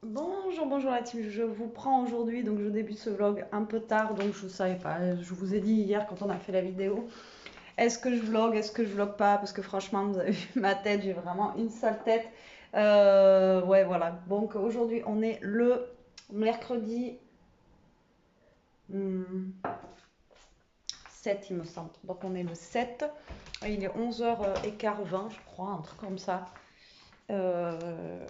Bonjour, bonjour la team, je vous prends aujourd'hui, donc je débute ce vlog un peu tard, donc je savais pas, je vous ai dit hier quand on a fait la vidéo, est-ce que je vlog, est-ce que je vlog pas, parce que franchement vous avez vu ma tête, j'ai vraiment une sale tête. Ouais voilà, donc aujourd'hui on est le mercredi 7 il me semble, donc on est le 7, il est 11h15 je crois, un truc comme ça. Euh,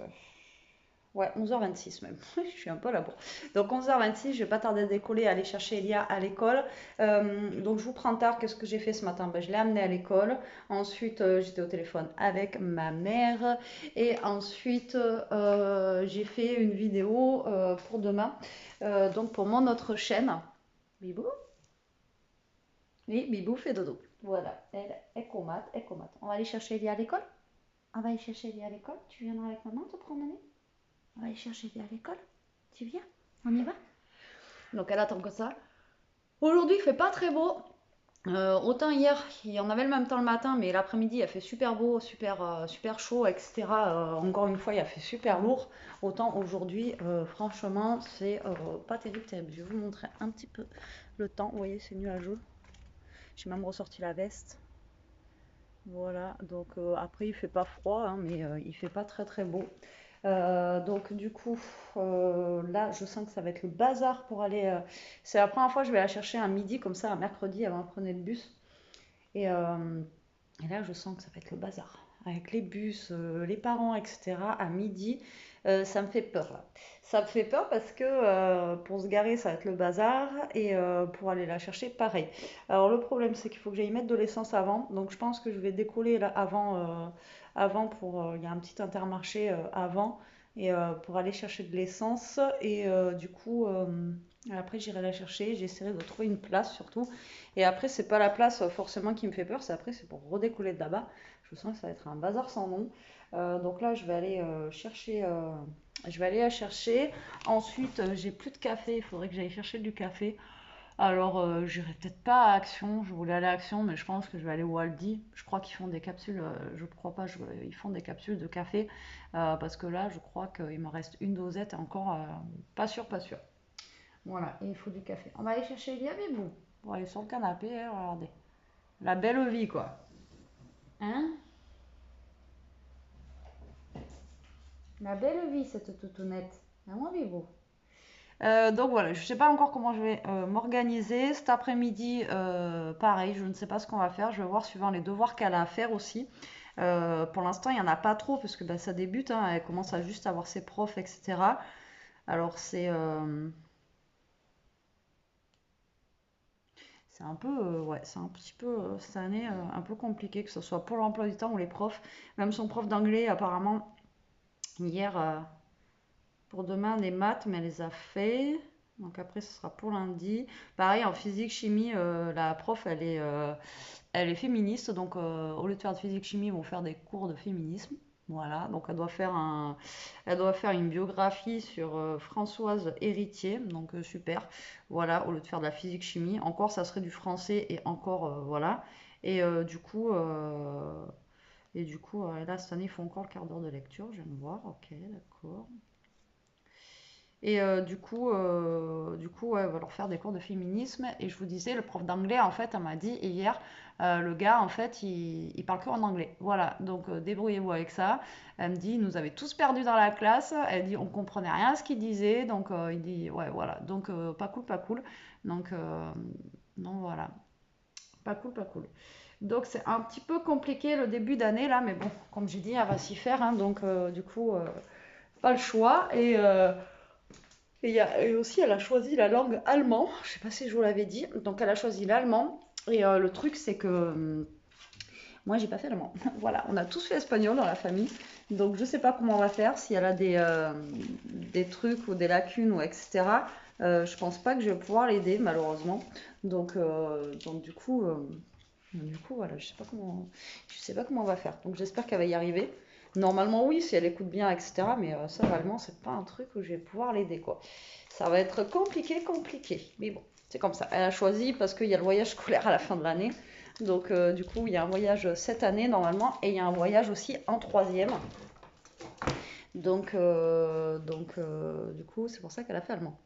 Ouais, 11h26 même. Je suis un peu à la bourre. Donc 11h26, je vais pas tarder à décoller, aller chercher Elia à l'école. Donc je vous prends tard. Qu'est-ce que j'ai fait ce matin? Ben, je l'ai amené à l'école. Ensuite, j'étais au téléphone avec ma mère. Et ensuite, j'ai fait une vidéo pour demain. Donc pour mon autre chaîne. Bibou? Oui, Bibou fait dodo. Voilà, elle est comate, elle comate. On va aller chercher Elia à l'école? On va aller chercher Elia à l'école? Tu viendras avec maman te promener? On va aller chercher Elia à l'école? Tu viens? On y va? Donc elle attend que ça. Aujourd'hui, il fait pas très beau. Autant hier, il y en avait le même temps le matin, mais l'après-midi, il a fait super beau, super chaud, etc. Encore une fois, il a fait super lourd. Autant aujourd'hui, franchement, c'est pas terrible, terrible. Je vais vous montrer un petit peu le temps. Vous voyez, c'est nuageux. J'ai même ressorti la veste. Voilà, donc après il fait pas froid, hein, mais il fait pas très très beau. Donc du coup, là je sens que ça va être le bazar pour aller. C'est la première fois que je vais la chercher un midi comme ça, un mercredi avant de prendre le bus. Et, euh, et là je sens que ça va être le bazar. Avec les bus, les parents, etc. à midi, ça me fait peur là. Ça me fait peur parce que pour se garer, ça va être le bazar et pour aller la chercher, pareil. Alors le problème, c'est qu'il faut que j'aille mettre de l'essence avant. Donc je pense que je vais décoller là avant pour. Il y a un petit intermarché avant et pour aller chercher de l'essence. Et du coup, après j'irai la chercher. J'essaierai de trouver une place surtout. Et après, c'est pas la place forcément qui me fait peur. C'est après, c'est pour redécoller de là-bas. Je sens que ça va être un bazar sans nom. Donc là, je vais aller chercher. Je vais aller la chercher. Ensuite, j'ai plus de café. Il faudrait que j'aille chercher du café. Alors, j'irai peut-être pas à Action. Je voulais aller à Action, mais je pense que je vais aller au Aldi. Je crois qu'ils font des capsules. Je crois pas. Ils font des capsules de café. Parce que là, je crois qu'il me reste une dosette. Et encore, pas sûr, pas sûr. Voilà. Et il faut du café. On va aller chercher Elia Bibou. Pour aller sur le canapé. Hein, regardez. La belle vie, quoi. Hein? La belle vie, cette toutounette. Ah, mon Bibou. Donc voilà, je ne sais pas encore comment je vais m'organiser. Cet après-midi, pareil, je ne sais pas ce qu'on va faire. Je vais voir suivant les devoirs qu'elle a à faire aussi. Pour l'instant, il n'y en a pas trop parce que bah, ça débute, hein, elle commence à juste avoir ses profs, etc. Alors c'est un peu, ouais, c'est un petit peu cette année un peu compliqué, que ce soit pour l'emploi du temps ou les profs. Même son prof d'anglais, apparemment, hier, pour demain, les maths, mais elle les a fait. Donc après, ce sera pour lundi. Pareil, en physique, chimie, la prof, elle est féministe. Donc au lieu de faire de physique, chimie, ils vont faire des cours de féminisme. Voilà, donc elle doit faire une biographie sur Françoise Héritier, donc super. Voilà, au lieu de faire de la physique chimie, encore ça serait du français et encore voilà. Et du coup, là cette année ils font encore le quart d'heure de lecture, je viens de voir. Ok, d'accord. Et du coup, ouais, on va leur faire des cours de féminisme. Et je vous disais, le prof d'anglais, en fait, elle m'a dit hier, le gars, en fait, il parle que en anglais. Voilà, donc débrouillez-vous avec ça. Elle me dit, il nous avait tous perdus dans la classe. Elle dit, on comprenait rien à ce qu'il disait. Donc, il dit, ouais, voilà. Donc, pas cool, pas cool. Donc, non, voilà. Pas cool, pas cool. Donc, c'est un petit peu compliqué le début d'année, là. Mais bon, comme j'ai dit, elle va s'y faire. Hein, donc, du coup, pas le choix. Et aussi, elle a choisi la langue allemand. Je sais pas si je vous l'avais dit. Donc, elle a choisi l'allemand. Et le truc, c'est que moi, j'ai pas fait allemand. Voilà, on a tous fait espagnol dans la famille. Donc, je sais pas comment on va faire. Si elle a des trucs ou des lacunes ou etc. Je pense pas que je vais pouvoir l'aider, malheureusement. Donc du coup, voilà, je sais pas comment on va faire. Donc, j'espère qu'elle va y arriver. Normalement, oui, si elle écoute bien, etc. Mais ça, l'allemand, c'est pas un truc où je vais pouvoir l'aider, quoi. Ça va être compliqué, compliqué. Mais bon, c'est comme ça. Elle a choisi parce qu'il y a le voyage scolaire à la fin de l'année. Donc, du coup, il y a un voyage cette année, normalement. Et il y a un voyage aussi en troisième. Du coup, c'est pour ça qu'elle a fait allemand.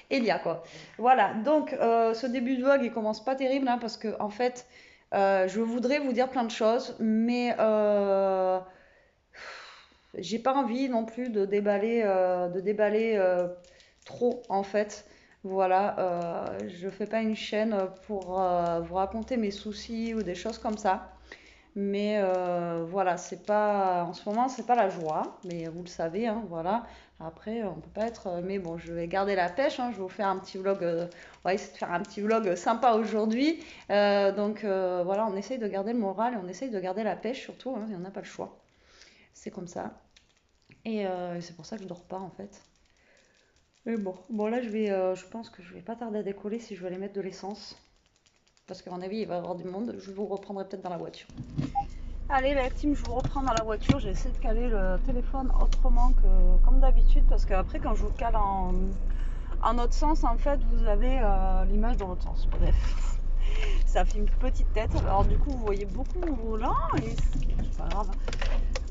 Elia, quoi. Voilà, donc ce début de vlog, il commence pas terrible, hein, parce que, en fait, je voudrais vous dire plein de choses, mais j'ai pas envie non plus de déballer trop, en fait. Voilà, je fais pas une chaîne pour vous raconter mes soucis ou des choses comme ça. Mais voilà, c'est pas, en ce moment, c'est pas la joie, mais vous le savez, hein, voilà. Après, on peut pas être. Mais bon, je vais garder la pêche, hein, je vais vous faire un petit vlog. On va essayer de faire un petit vlog sympa aujourd'hui. Voilà, on essaye de garder le moral et on essaye de garder la pêche surtout, hein, il n'y en a pas le choix. C'est comme ça. Et c'est pour ça que je dors pas en fait. Mais bon là, je pense que je vais pas tarder à décoller si je vais aller mettre de l'essence. Parce qu'à mon avis, il va y avoir du monde. Je vous reprendrai peut-être dans la voiture. Allez, la team, je vous reprends dans la voiture. J'ai essayé de caler le téléphone autrement que comme d'habitude. Parce qu'après, quand je vous cale en autre sens, en fait, vous avez l'image dans l'autre sens. Bref, ça fait une petite tête. Alors, du coup, vous voyez beaucoup mon volant. Et c'est pas grave.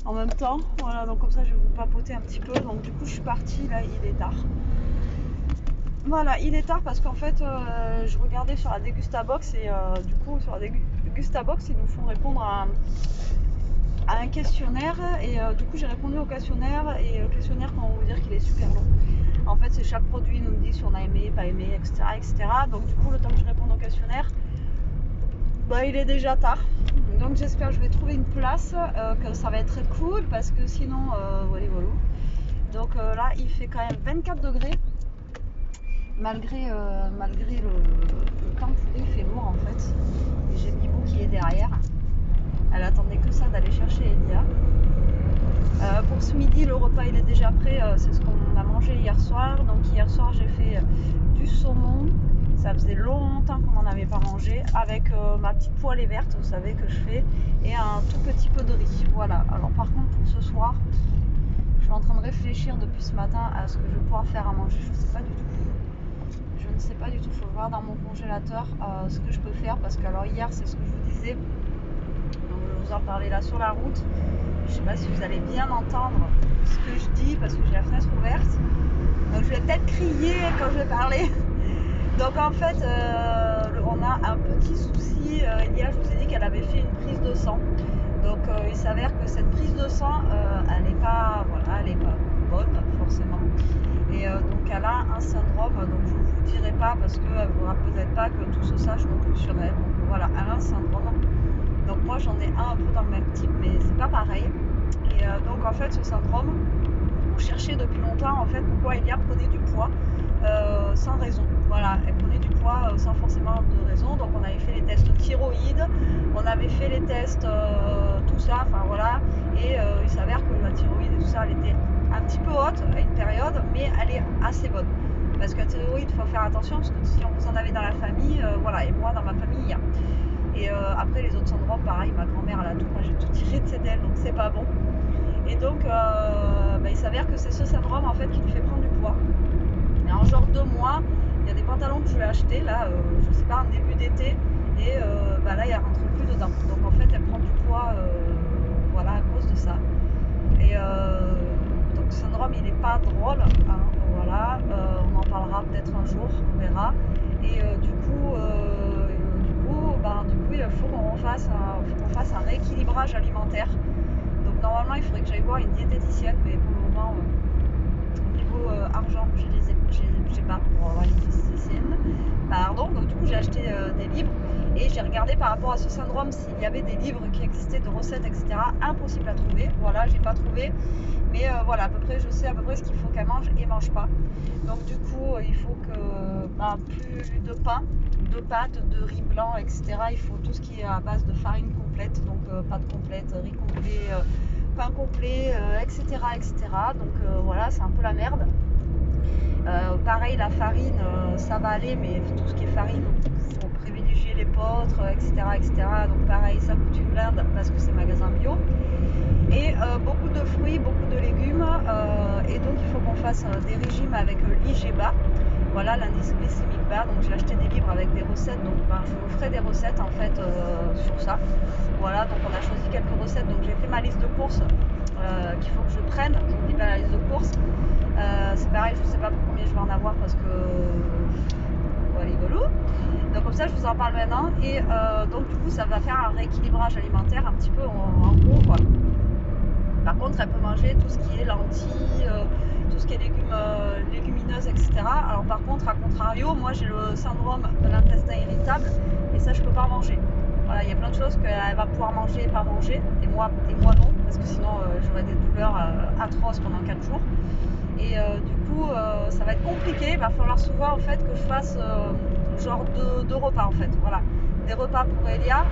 En même temps, voilà, donc comme ça, je vais vous papoter un petit peu. Donc, du coup, je suis partie. Là, il est tard. Voilà, il est tard parce qu'en fait, je regardais sur la Dégustabox et du coup, sur la Dégustabox, ils nous font répondre à un questionnaire et du coup, j'ai répondu au questionnaire et le questionnaire, comment vous dire qu'il est super long. En fait, c'est chaque produit, il nous dit si on a aimé, pas aimé, etc., etc. Donc, du coup, le temps que je réponde au questionnaire, bah, il est déjà tard. Donc, j'espère que je vais trouver une place, que ça va être très cool parce que sinon, voilà. Donc là, il fait quand même 24 degrés. Malgré le temps pourri, il fait lourd en fait. Et j'ai Bibou qui est derrière. Elle attendait que ça d'aller chercher Elia. Pour ce midi, le repas il est déjà prêt. C'est ce qu'on a mangé hier soir. Donc hier soir, j'ai fait du saumon. Ça faisait longtemps qu'on n'en avait pas mangé. Avec ma petite poêlée verte, vous savez, que je fais. Et un tout petit peu de riz. Voilà. Alors par contre, pour ce soir, je suis en train de réfléchir depuis ce matin à ce que je vais pouvoir faire à manger. Je ne sais pas du tout. Je ne sais pas du tout, il faut voir dans mon congélateur ce que je peux faire parce que alors hier c'est ce que je vous disais, donc je vais vous en parler là sur la route. Je ne sais pas si vous allez bien entendre ce que je dis parce que j'ai la fenêtre ouverte, donc je vais peut-être crier quand je vais parler. Donc en fait on a un petit souci. Elia, je vous ai dit qu'elle avait fait une prise de sang, donc il s'avère que cette prise de sang elle n'est pas bonne forcément. Et donc elle a un syndrome, donc je ne vous dirai pas parce qu'elle ne voudra peut-être pas que tout se sache non plus sur elle. Donc voilà, elle a un syndrome. Donc moi j'en ai un peu dans le même type, mais c'est pas pareil. Et donc en fait ce syndrome, on cherchait depuis longtemps en fait pourquoi Elia prenait du poids sans raison. Voilà, elle prenait du poids sans forcément de raison. Donc on avait fait les tests thyroïde, on avait fait les tests tout ça, enfin voilà. Et il s'avère que la thyroïde et tout ça, elle était un petit peu haute à une période, mais elle est assez bonne. Parce que la thyroïde, il faut faire attention, parce que si on vous en avait dans la famille, voilà, et moi dans ma famille, il y a. Et après les autres syndromes, pareil, ma grand-mère elle a tout, moi j'ai tout tiré de d'elle, donc c'est pas bon. Et donc il s'avère que c'est ce syndrome en fait qui lui fait prendre du poids. Mais en genre 2 mois, il y a des pantalons que je lui ai achetés là, je sais pas, en début d'été, et là il ne rentre plus dedans. Donc en fait elle prend du poids voilà, à cause de ça. Et donc le syndrome il n'est pas drôle, hein, voilà, on en parlera peut-être un jour, on verra. Et du coup il faut qu'on fasse un rééquilibrage alimentaire. Donc normalement il faudrait que j'aille voir une diététicienne, mais pour le moment au niveau argent j'ai pas pour avoir une diététicienne. Pardon, donc du coup j'ai acheté des livres et j'ai regardé par rapport à ce syndrome s'il y avait des livres qui existaient de recettes, etc. Impossible à trouver, voilà, j'ai pas trouvé. Mais voilà, à peu près, je sais à peu près ce qu'il faut qu'elle mange et mange pas. Donc du coup, il faut que plus de pain, de pâtes, de riz blanc, etc. Il faut tout ce qui est à base de farine complète, donc pâte complète, riz complet, pain complet, etc., etc. Donc voilà, c'est un peu la merde. Pareil, la farine, ça va aller, mais tout ce qui est farine, il faut privilégier l'épeautre, etc., etc. Donc pareil, ça coûte une blinde parce que c'est magasin bio. Et beaucoup de fruits, beaucoup de légumes. Et donc il faut qu'on fasse des régimes avec l'IG bas. Voilà, l'indice glycémique bas. Donc j'ai acheté des livres avec des recettes. Donc je vous ferai des recettes en fait sur ça. Voilà, donc on a choisi quelques recettes. Donc j'ai fait ma liste de courses qu'il faut que je prenne. Je vous dis pas la liste de courses. C'est pareil, je sais pas combien je vais en avoir parce que voilà, rigolo. Donc comme ça je vous en parle maintenant et donc du coup ça va faire un rééquilibrage alimentaire un petit peu en gros quoi. Par contre elle peut manger tout ce qui est lentilles, tout ce qui est légumineuses, etc. Alors par contre, à contrario, moi j'ai le syndrome de l'intestin irritable et ça je peux pas manger. Voilà, il y a plein de choses qu'elle va pouvoir manger et pas manger, et moi non, parce que sinon j'aurais des douleurs atroces pendant 4 jours. Et du coup, ça va être compliqué. Il va falloir souvent en fait que je fasse genre deux repas en fait. Voilà, des repas pour Elia.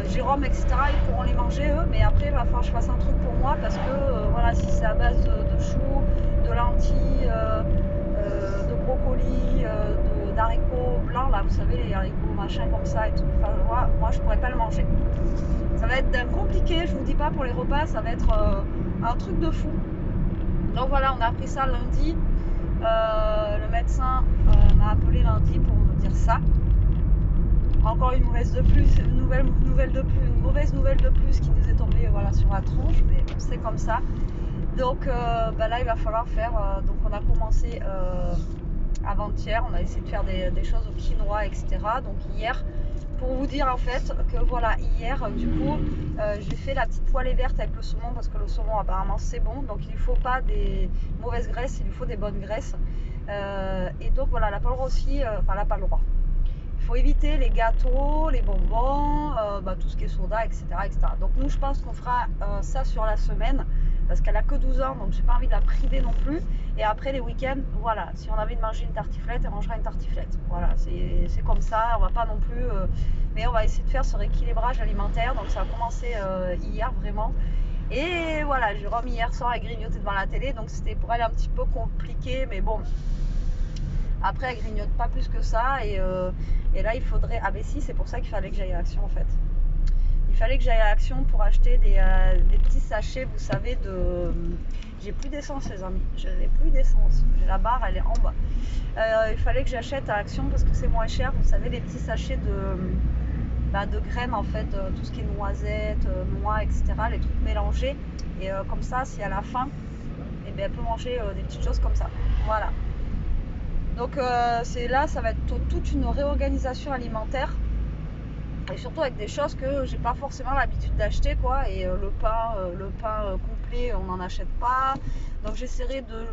Jérôme, etc., ils pourront les manger eux, mais après il va falloir que je fasse un truc pour moi parce que voilà, si c'est à base de choux, de lentilles, de brocolis, d'haricots blancs, là vous savez, les haricots machin comme ça et tout, enfin, moi je pourrais pas le manger. Ça va être compliqué, je vous dis pas pour les repas, ça va être un truc de fou. Donc voilà, on a appris ça lundi. Le médecin m'a appelé lundi pour me dire ça. Encore une mauvaise de plus, une mauvaise nouvelle de plus qui nous est tombée voilà, sur la tronche, mais c'est comme ça. Donc là il va falloir faire, donc on a commencé avant-hier, on a essayé de faire des choses au quinoa, etc. Donc hier, pour vous dire en fait que voilà, hier du coup j'ai fait la petite poêlée verte avec le saumon parce que le saumon apparemment c'est bon, donc il ne faut pas des mauvaises graisses, il lui faut des bonnes graisses. Et donc voilà, elle n'a pas le droit aussi, enfin elle n'a pas le droit. Il faut éviter les gâteaux, les bonbons, tout ce qui est soda, etc., etc. Donc nous, je pense qu'on fera ça sur la semaine parce qu'elle a que 12 ans, donc j'ai pas envie de la priver non plus. Et après les week-ends, voilà, si on a envie de manger une tartiflette, elle mangera une tartiflette. Voilà, c'est comme ça, on va pas non plus... mais on va essayer de faire ce rééquilibrage alimentaire. Donc ça a commencé hier vraiment. Et voilà, Jérôme hier soir a grignoté devant la télé, donc c'était pour elle un petit peu compliqué, mais bon... Après, elle grignote pas plus que ça. Et là, il faudrait... Ah ben si, c'est pour ça qu'il fallait que j'aille à Action en fait. Il fallait que j'aille à Action pour acheter des petits sachets, vous savez, de... J'ai plus d'essence les amis. Je n'ai plus d'essence. J'ai la barre, elle est en bas. Il fallait que j'achète à Action parce que c'est moins cher. Vous savez, les petits sachets de graines en fait. Tout ce qui est noisettes, noix, etc. Les trucs mélangés. Et comme ça, si à la fin, eh bien, elle peut manger des petites choses comme ça. Voilà. Donc c'est là, ça va être toute une réorganisation alimentaire et surtout avec des choses que j'ai pas forcément l'habitude d'acheter quoi. Et le pain complet, on n'en achète pas. Donc j'essaierai de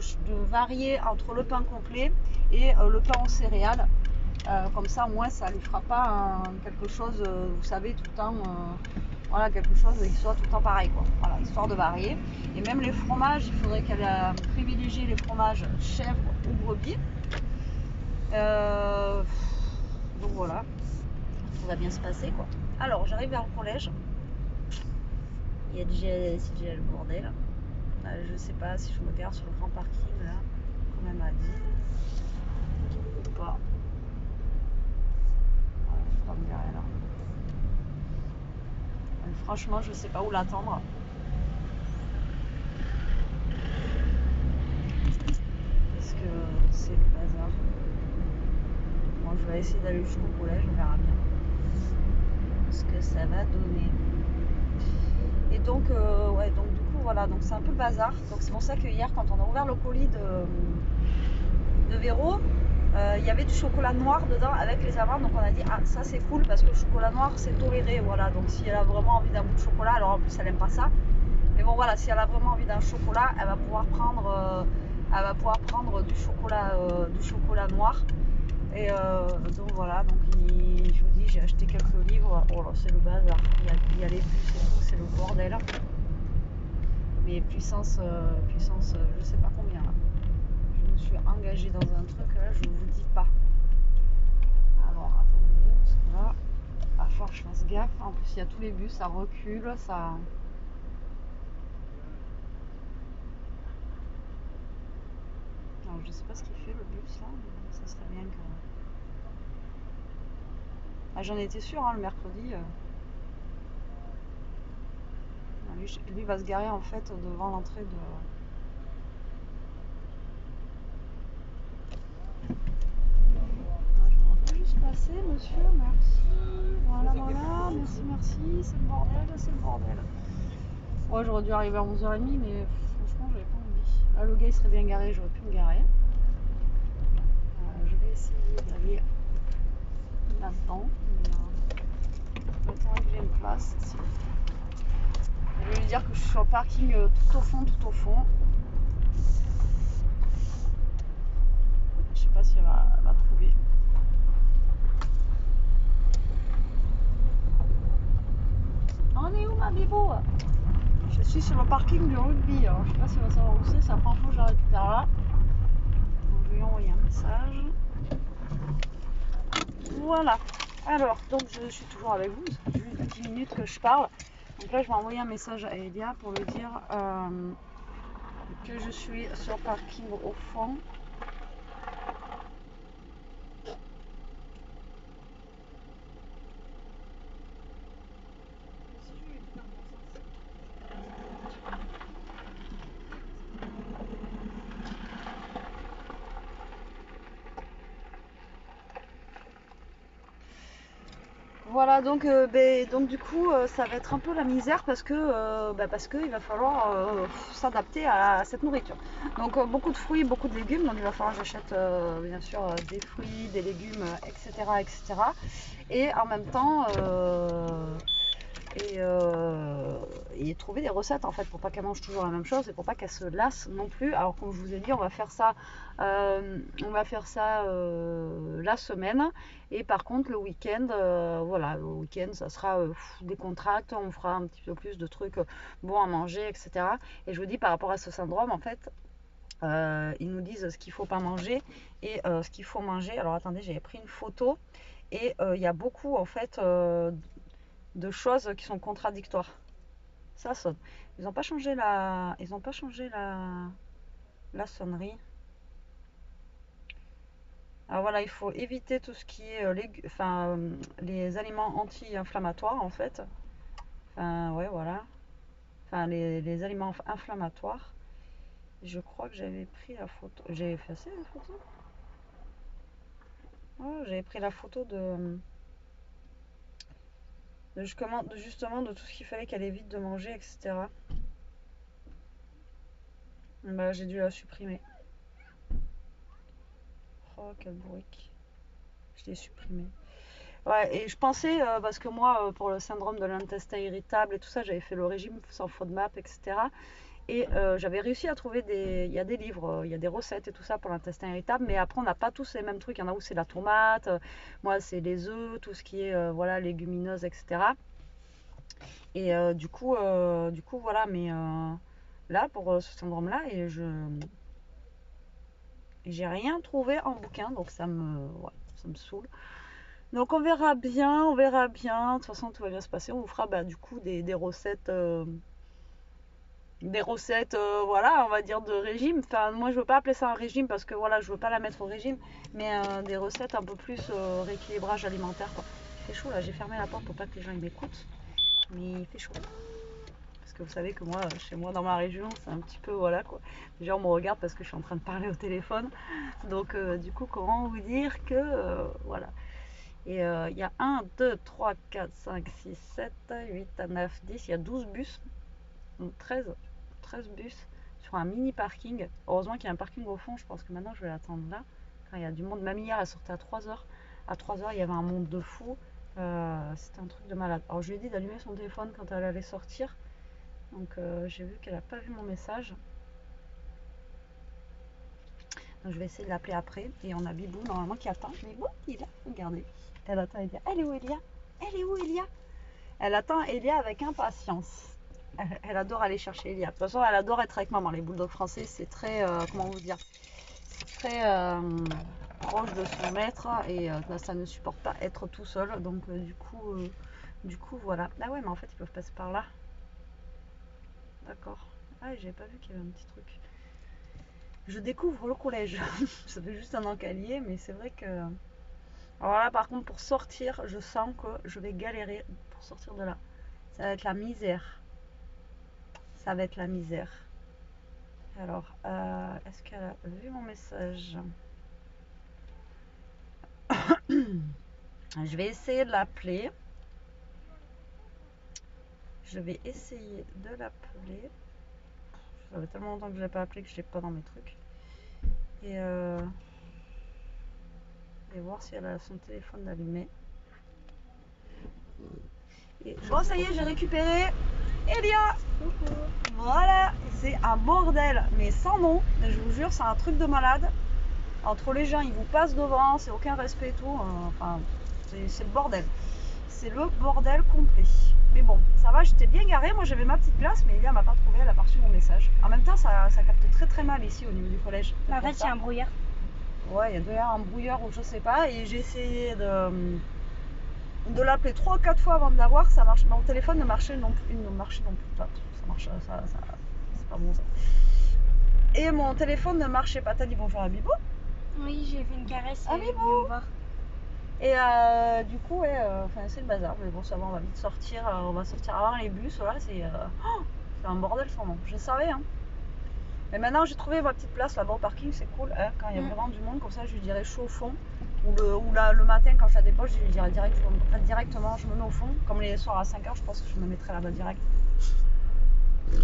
varier entre le pain complet et le pain aux céréales. Comme ça, au moins, ça lui fera pas quelque chose, vous savez, tout le temps. Voilà, quelque chose qui soit tout le temps pareil quoi. Voilà, histoire de varier. Et même les fromages, il faudrait qu'elle privilégie les fromages chèvre ou brebis. Donc voilà, ça va bien se passer quoi. Alors j'arrive vers le collège. Il y a déjà le bordel. Je sais pas si je me gare sur le grand parking là, comme elle m'a dit. Ou pas. Je vais pas me garer là. Franchement, je sais pas où l'attendre. Parce que c'est le bazar. Moi, je vais essayer d'aller jusqu'au collège, on verra bien ce que ça va donner. Et donc, ouais, donc du coup, voilà, donc c'est un peu le bazar. Donc c'est pour ça que hier, quand on a ouvert le colis de Véro, il y avait du chocolat noir dedans avec les amandes. Donc on a dit, ah, ça c'est cool parce que le chocolat noir c'est toléré. Voilà, donc si elle a vraiment envie d'un bout de chocolat, alors en plus elle aime pas ça. Mais bon, voilà, si elle a vraiment envie d'un chocolat, elle va pouvoir prendre du chocolat noir. Et donc voilà, donc je vous dis, j'ai acheté quelques livres. Oh là, c'est le bazar. Il y a les puces et tout, c'est le bordel. Mais puissance, je sais pas combien là. Je me suis engagée dans un truc là, je vous dis pas. Alors attendez, parce que là, il va falloir que je fasse gaffe. En plus, il y a tous les bus, ça recule, ça. Alors, je sais pas ce qu'il fait le bus là, mais ça serait bien que. Ah, j'en étais sûre, hein, le mercredi. Lui va se garer en fait devant l'entrée de. Ah, je vais juste passer, monsieur, merci. Voilà, merci, c'est le bordel, c'est le bordel. Ouais, j'aurais dû arriver à 11h30, mais franchement, j'avais pas envie. Là, le gars, il serait bien garé, j'aurais pu me garer. Je vais essayer d'aller là-dedans. J'attends que j'ai une place ici. Je vais lui dire que je suis sur le parking tout au fond, tout au fond. Je sais pas si elle va trouver. On est où ma bibo? Je suis sur le parking du rugby. Alors, je sais pas si elle va savoir où c'est la première fois que je la récupère là. Donc, je vais lui envoyer un message. Voilà. Alors, donc je suis toujours avec vous. Ça fait juste 10 minutes que je parle. Donc là, je vais envoyer un message à Elia pour lui dire que je suis sur le parking au fond. Voilà, donc du coup, ça va être un peu la misère parce que il va falloir s'adapter à cette nourriture. Donc beaucoup de fruits, beaucoup de légumes. Donc il va falloir que j'achète bien sûr des fruits, des légumes, etc., etc. Et en même temps, et, euh, et trouver des recettes en fait pour pas qu'elle mange toujours la même chose et pour pas qu'elle se lasse non plus. Alors comme je vous ai dit, on va faire ça la semaine et par contre le week-end, voilà, le week-end ça sera décontracte, on fera un petit peu plus de trucs bons à manger, etc. Et je vous dis par rapport à ce syndrome en fait. Ils nous disent ce qu'il faut pas manger et ce qu'il faut manger. Alors attendez, j'avais pris une photo et il y a beaucoup en fait de choses qui sont contradictoires. Ça sonne. Ils n'ont pas changé la sonnerie. Alors voilà, il faut éviter tout ce qui est les aliments anti-inflammatoires en fait. Enfin, ouais, voilà. Enfin, les aliments inflammatoires. Je crois que j'avais pris la photo. J'ai effacé la photo. Oh, j'avais pris la photo justement de tout ce qu'il fallait qu'elle évite de manger, etc. Bah, j'ai dû la supprimer. Oh, quel bourrique. Je l'ai supprimée. Ouais, et je pensais, parce que moi, pour le syndrome de l'intestin irritable et tout ça, j'avais fait le régime sans FODMAP, etc. Et j'avais réussi à trouver il y a des livres, il y a des recettes et tout ça pour l'intestin irritable, mais après on n'a pas tous les mêmes trucs. Il y en a où c'est la tomate, moi c'est les œufs, tout ce qui est voilà légumineuses, etc. Et du coup voilà, mais là pour ce syndrome-là, j'ai rien trouvé en bouquin, donc ça me saoule. Donc on verra bien, on verra bien. De toute façon, tout va bien se passer. On vous fera du coup des recettes, voilà, on va dire de régime. Enfin, moi je veux pas appeler ça un régime parce que voilà, je veux pas la mettre au régime, mais des recettes un peu plus rééquilibrage alimentaire, quoi. Il fait chaud là, j'ai fermé la porte pour pas que les gens ils m'écoutent, mais il fait chaud. Parce que vous savez que moi, chez moi dans ma région, c'est un petit peu voilà quoi. Les gens me regardent parce que je suis en train de parler au téléphone. Donc du coup, comment vous dire que voilà. Et il y a 1, 2, 3, 4, 5, 6, 7, 8, 9, 10. Il y a 12 bus. Donc 13 bus sur un mini parking. Heureusement qu'il y a un parking au fond. Je pense que maintenant je vais l'attendre là. Quand il y a du monde. Même hier, elle sortait à 3h. À 3h, il y avait un monde de fou. C'était un truc de malade. Alors je lui ai dit d'allumer son téléphone quand elle allait sortir. Donc j'ai vu qu'elle n'a pas vu mon message. Donc je vais essayer de l'appeler après. Et on a Bibou normalement qui attend. Bibou, il est là. Regardez. Elle attend Elia. Elle est où Elia? Elle est où Elia? Elle attend Elia avec impatience. Elle adore aller chercher Elia. De toute façon, elle adore être avec maman. Les bulldogs français, c'est très, comment vous dire, c'est très proche de son maître et ça ne supporte pas être tout seul. Donc du coup, voilà. Ah ouais, mais en fait, ils peuvent passer par là. D'accord. Ah, j'avais pas vu qu'il y avait un petit truc. Je découvre le collège. Ça fait juste un an qu'elle y est, mais c'est vrai que. Alors là, par contre, pour sortir, je sens que je vais galérer pour sortir de là. Ça va être la misère. Ça va être la misère. Alors, est-ce qu'elle a vu mon message? Je vais essayer de l'appeler. Je vais essayer de l'appeler. Ça fait tellement longtemps que je l'ai pas appelé que je l'ai pas dans mes trucs. Et voir si elle a son téléphone allumé. Bon, ça y est, j'ai récupéré Elia. Voilà, c'est un bordel, mais sans nom. Je vous jure, c'est un truc de malade. Entre les gens, ils vous passent devant, c'est aucun respect et tout. Enfin, c'est le bordel. C'est le bordel complet. Mais bon, ça va, j'étais bien garée. Moi, j'avais ma petite place, mais Elia m'a pas trouvé, elle a pas reçu mon message. En même temps, ça capte très très mal ici au niveau du collège. En fait, il y a un brouillard. Ouais, il y a un brouillard ou je sais pas. Et j'ai essayé de l'appeler 3 ou 4 fois avant de l'avoir, ça marche. Mon téléphone ne marchait non plus. Ça marche, c'est pas bon ça. Et mon téléphone ne marchait pas. T'as dit bonjour à Bibou? Oui, j'ai fait une caresse. Ah, Et Bibou! me voir. Et du coup, ouais, c'est le bazar. Mais bon, ça va, on va vite sortir. On va sortir avant les bus. Voilà, c'est un bordel sans nom. Je savais, hein. Mais maintenant, j'ai trouvé ma petite place là-bas au parking. C'est cool, hein, quand il y a vraiment du monde. Comme ça, je lui dirais, je suis au fond. Ou le matin, quand je la dépose, je lui dirais directement, je me mets au fond. Comme les soirs à 5h, je pense que je me mettrai là-bas direct.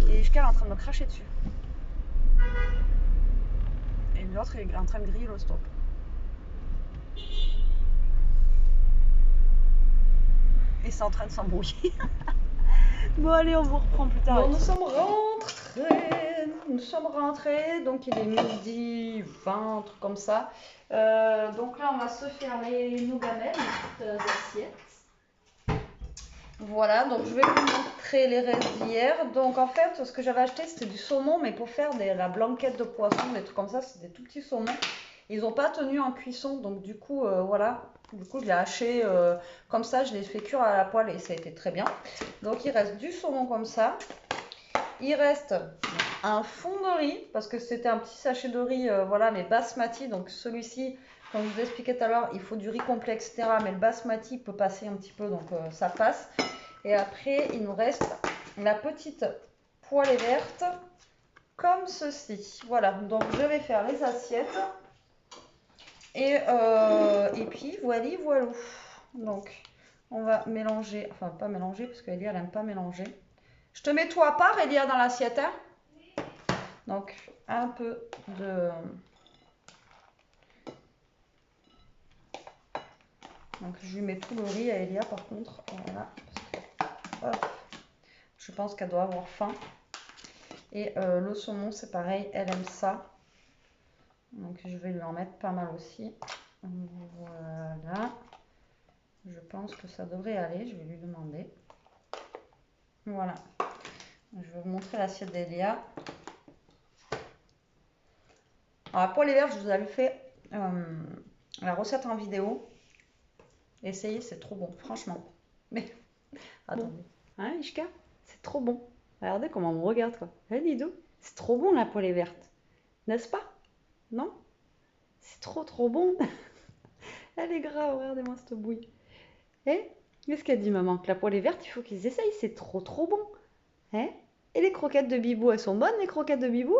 Et Ishka est en train de me cracher dessus. Et l'autre est en train de griller le stop. Et c'est en train de s'embrouiller. Bon, allez, on vous reprend plus tard. Bon, nous sommes rentrés. Donc, il est midi 20, un truc comme ça. Donc là, on va se faire nos gamelles, les petites assiettes. Voilà, donc je vais vous montrer les restes d'hier. Donc en fait, ce que j'avais acheté, c'était du saumon, mais pour faire la blanquette de poisson, des trucs comme ça, c'est des tout petits saumons. Ils n'ont pas tenu en cuisson, donc du coup, voilà. Du coup, je l'ai haché comme ça, je l'ai fait cuire à la poêle et ça a été très bien. Donc il reste du saumon comme ça. Il reste un fond de riz, parce que c'était un petit sachet de riz, voilà, mais basmati. Donc celui-ci, comme je vous expliquais tout à l'heure, il faut du riz complet, etc. Mais le basmati peut passer un petit peu, donc ça passe. Et après, il nous reste la petite poêlée verte, comme ceci. Voilà, donc je vais faire les assiettes. Et puis, voilà. Donc, on va mélanger, enfin pas mélanger, parce qu'Elia, elle n'aime pas mélanger. Je te mets tout à part, Elia, dans l'assiette, hein. Donc, un peu de... Donc, je lui mets tout le riz à Elia, par contre. Voilà. Hop. Je pense qu'elle doit avoir faim. Et le saumon, c'est pareil, elle aime ça. Donc, je vais lui en mettre pas mal aussi. Voilà. Je pense que ça devrait aller. Je vais lui demander. Voilà. Je vais vous montrer l'assiette d'Elia. Alors, la poêlée verte, je vous avais fait la recette en vidéo. Essayez, c'est trop bon, franchement. Mais, attendez. Hein, Ishka? C'est trop bon. Regardez comment on me regarde, quoi. Eh, Didou, c'est trop bon, la poêlée verte. N'est-ce pas? Non? C'est trop, trop bon. Elle est grave, regardez-moi cette bouille. Eh? Qu'est-ce qu'elle dit, maman? Que la poêlée verte, il faut qu'ils essayent, c'est trop, trop bon. Eh? Et les croquettes de Bibou, elles sont bonnes, les croquettes de Bibou?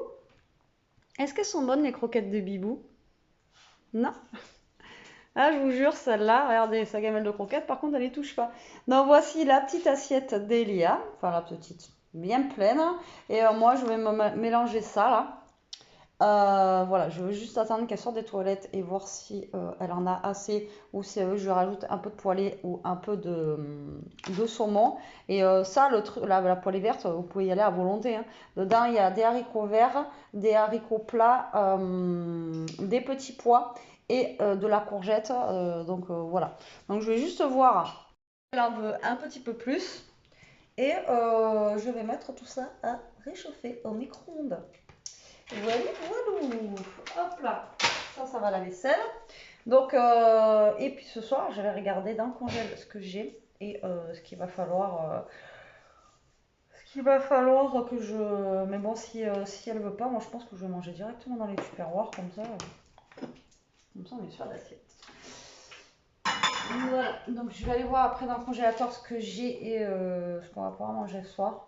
Est-ce qu'elles sont bonnes, les croquettes de Bibou? Non? Ah, je vous jure, celle-là, regardez, sa gamelle de croquettes, par contre, elle les touche pas. Donc, voici la petite assiette d'Elia. Enfin, la petite, bien pleine. Et moi, je vais me mélanger ça, là. Voilà, je veux juste attendre qu'elle sorte des toilettes et voir si elle en a assez ou si je rajoute un peu de poêlée ou un peu de saumon. Et ça, la poêlée verte, vous pouvez y aller à volonté, hein. Dedans, il y a des haricots verts, des haricots plats, des petits pois et de la courgette. Donc voilà. Donc je vais juste voir. Elle en veut un petit peu plus. Et je vais mettre tout ça à réchauffer au micro-ondes. Voilà, voilà. Hop là. Ça va à la vaisselle. Donc, et puis ce soir, je vais regarder dans le congèle ce que j'ai et ce qu'il va falloir. Que je. Mais bon, si elle veut pas, moi je pense que je vais manger directement dans les tupperwares comme ça. Comme ça, on est sûr d'assiette. Voilà. Donc, je vais aller voir après dans le congélateur ce que j'ai et ce qu'on va pouvoir manger ce soir.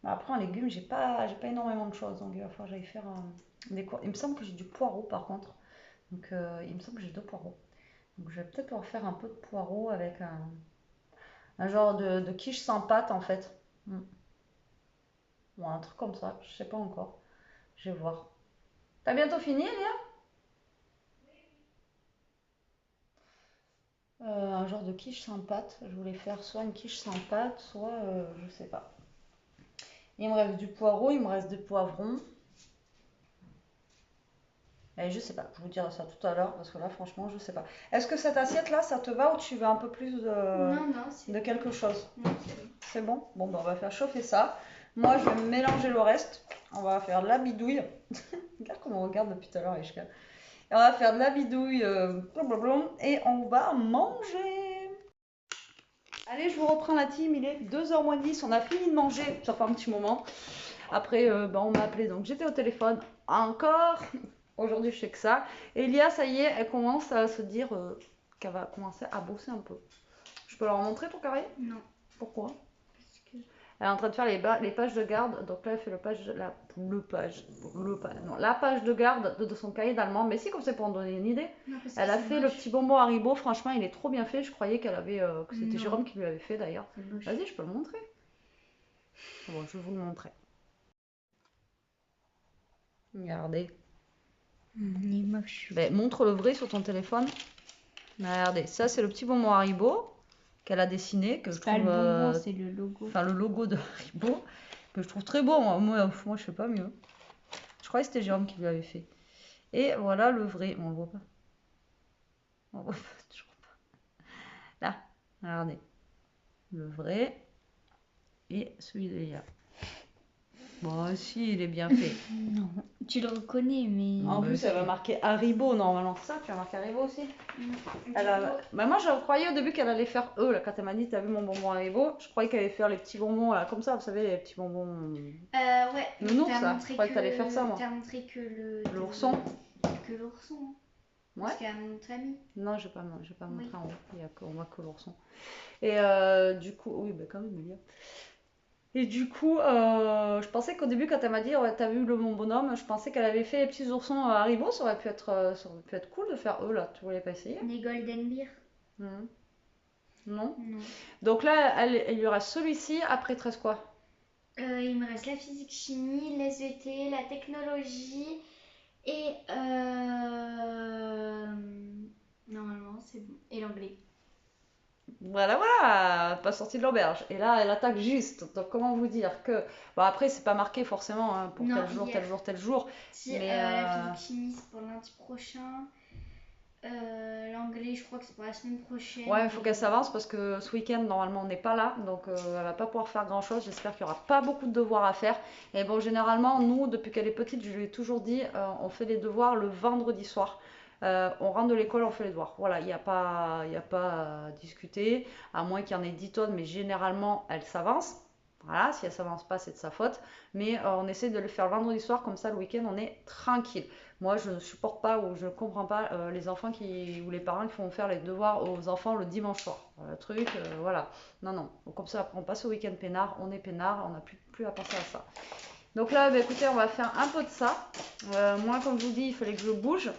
Après, en légumes, j'ai pas énormément de choses. Donc, il va falloir que j'aille faire il me semble que j'ai du poireau par contre. Donc, il me semble que j'ai 2 poireaux. Donc, je vais peut-être pouvoir faire un peu de poireau avec Un genre de quiche sans pâte en fait. Mm. Ou un truc comme ça, je sais pas encore. Je vais voir. T'as bientôt fini, Elia? Un genre de quiche sans pâte. Je voulais faire soit une quiche sans pâte, soit je sais pas. Il me reste du poireau, il me reste des poivrons. Et je sais pas, je vous dirai ça tout à l'heure parce que là franchement je sais pas. Est-ce que cette assiette là ça te va ou tu veux un peu plus Non, non, c'est de bon. quelque chose? Non, c'est bon. C'est bon? Bon ben on va faire chauffer ça. Moi je vais mélanger le reste. On va faire de la bidouille. Regarde comment on regarde depuis tout à l'heure Aïchka. Et on va faire de la bidouille blablabla, et on va manger. Allez, je vous reprends la team, il est 2h moins 10, on a fini de manger, ça fait un petit moment. Après, on m'a appelé, donc j'étais au téléphone encore. Aujourd'hui, je sais que ça. Et Elia, ça y est, elle commence à se dire qu'elle va commencer à bosser un peu. Je peux leur montrer ton carré? Non, Pourquoi? parce que... Elle est en train de faire les pages de garde. Donc là, elle fait la page de garde de son cahier d'allemand. Mais si, comme c'est pour en donner une idée. Non, parce que Elle a c'est fait le moche. petit bonbon Haribo. Franchement, il est trop bien fait. Je croyais qu'elle avait, que c'était Non. Jérôme qui lui avait fait d'ailleurs. C'est moche. Vas-y, je peux le montrer. Bon, je vais vous le montrer. Regardez. Il est moche. Ben, montre le vrai sur ton téléphone. Regardez, ça c'est le petit bonbon Haribo qu'elle a dessiné, que je C'est pas le trouve, bonbon, c'est le logo. enfin le logo de Haribo, que je trouve très beau. Moi je fais pas mieux. Je croyais que c'était Jérôme qui lui avait fait. Et voilà le vrai. On le voit pas. On le voit pas, toujours pas. Là, regardez. Le vrai et celui de Lia. Bon, si, il est bien fait. Non, tu le reconnais, mais... En Bah, plus, elle va marquer Haribo normalement. C'est ça, tu vas marquer Haribo aussi? Moi, je croyais au début qu'elle allait faire eux, là, quand elle m'a dit, t'as vu mon bonbon Haribo? Je croyais qu'elle allait faire les petits bonbons, là, comme ça, vous savez, les petits bonbons. Ouais, Nounours, t'as ça. montré Je croyais que t'allais faire ça, moi. T'as montré que L'ourson? Que l'ourson. Hein. Ouais. Parce qu'il y a mon autre ami. Non, j'ai pas Oui. montré en haut. On voit que l'ourson. Et du coup, oui, bah quand même, Elia. Et du coup, je pensais qu'au début, quand elle m'a dit, ouais, t'as vu mon bonhomme, je pensais qu'elle avait fait les petits oursons Haribo. Ça aurait pu être cool de faire eux, là. Tu voulais pas essayer? Les Golden Beer. Mhm. Non? Non. Donc là, il y aura celui-ci. Après, il te reste quoi? Il me reste la physique chimie, les SVT, la technologie et normalement c'est bon. Et l'anglais. Voilà, pas sorti de l'auberge. Et là, elle attaque juste. Donc, comment vous dire que. Bon, après, c'est pas marqué forcément hein, pour Non, tel jour, hier. tel jour, tel jour. Si, Mais la physique chimie c'est pour lundi prochain. L'anglais, je crois que c'est pour la semaine prochaine. ouais, il faut qu'elle s'avance parce que ce week-end, normalement, on n'est pas là. Donc, elle va pas pouvoir faire grand-chose. J'espère qu'il y aura pas beaucoup de devoirs à faire. Et bon, généralement, nous, depuis qu'elle est petite, je lui ai toujours dit, on fait les devoirs le vendredi soir. On rentre de l'école, on fait les devoirs. Voilà, il n'y a pas à discuter, à moins qu'il y en ait 10 tonnes, mais généralement, elle s'avance. Voilà, si elle s'avance pas, c'est de sa faute. Mais on essaie de le faire le vendredi soir, comme ça, le week-end, on est tranquille. Moi, je ne supporte pas ou je ne comprends pas les enfants ou les parents qui font faire les devoirs aux enfants le dimanche soir. Le truc, voilà. Non, non. Donc, comme ça, après, on passe au week-end peinard, on est peinard, on n'a plus à penser à ça. Donc là, bah, écoutez, on va faire un peu de ça. Moi, comme je vous dis, il fallait que je bouge.